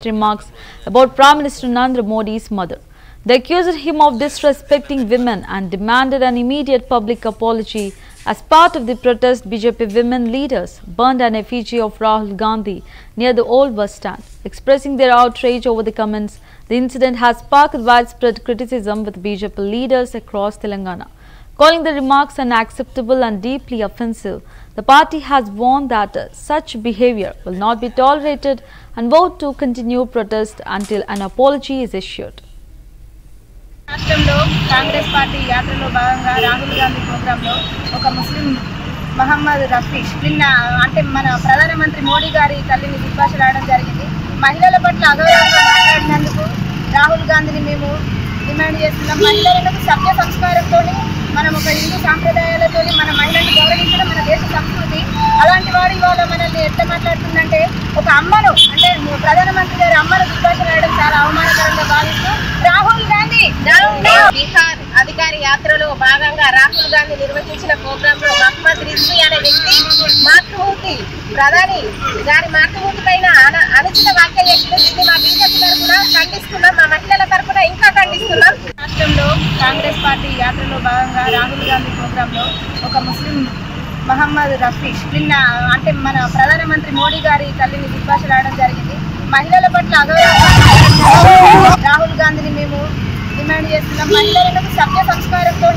remarks about Prime Minister Narendra Modi's mother. They accused him of disrespecting women and demanded an immediate public apology. As part of the protest, BJP women leaders burned an effigy of Rahul Gandhi near the old bus stand. Expressing their outrage over the comments, the incident has sparked widespread criticism with BJP leaders across Telangana. Calling the remarks unacceptable and deeply offensive, the party has warned that such behavior will not be tolerated and vowed to continue protest until an apology is issued. రాష్ట్రంలో Congress party యాత్రలో భాగంగా రాహుల్ గాంధీ ప్రోగ్రాంలో ఒక ముస్లిం మహమ్మద్ రఫీష్ నిన్న అంటే మన ప్రధానమంత్రి మోడీ గారి తల్లిని దుర్భాషలాడడం జరిగింది. మహిళల పట్ల అగౌరవంగా మాట్లాడినందుకు రాహుల్ గాంధీని మేము డిమాండ్ చేస్తున్నాం. మహిళలకు సభ్య సంస్కారంతో మనం ఒక హిందూ సాంప్రదాయాలతో మన మహిళలను గౌరవించడం మన దేశ సంస్కృతి. అలాంటి వాడు ఇవాళ మనల్ని ఎట్లా మాట్లాడుతుందంటే ఒక అమ్మను అంటే ప్రధానమంత్రి గారి అమ్మను దుర్భాషలాడడం చాలా అవమానకరంగా భావిస్తూ రాహుల్ గాంధీ బీహార్ అధికారి యాత్రలో భాగంగా రాహుల్ గాంధీ నిర్వహించిన ప్రోగ్రామ్ లో మహమ్మద్ రిజ్వీ అనే వ్యక్తి మాతృమూర్తి ప్రధాని గారి మాతృమూర్తి పైన అనుచిత వ్యాఖ్యలు చేసిన మా బీజేపీ తరఫున ఖండిస్తున్నాం. మా మహిళల తరఫున ఇంకా ఖండిస్తున్నాం. రాష్ట్రంలో కాంగ్రెస్ పార్టీ యాత్రలో భాగంగా రాహుల్ గాంధీ ప్రోగ్రాంలో ఒక ముస్లిం మహమ్మద్ రఫీష్ నిన్న అంటే మన ప్రధానమంత్రి మోడీ గారి తల్లిని దుర్భాషలాడడం జరిగింది. మహిళల పట్ల అగౌరవంగా రాహుల్ గాంధీని మేము డిమాండ్ చేస్తున్నాం. మహిళలకు సభ్య సంస్కారంతో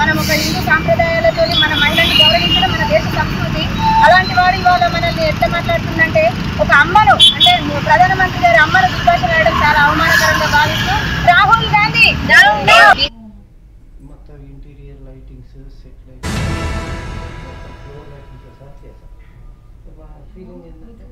మనం ఒక హిందూ సాంప్రదాయాలతో మన మహిళలను గౌరవించడం మన దేశ సంస్కృతి. అలాంటి వాడు ఇవాళ మనల్ని ఎట్లా మాట్లాడుతుందంటే ఒక అమ్మను అంటే ప్రధానమంత్రి గారి అమ్మను దుర్భాషలాడడం చాలా అవమానకరంగా భావిస్తూ రాహుల్ గాంధీ మొత్తం interior lightings set lightings floor lightings sir చేశాం. ఫీలింగ్ ఏంటంటే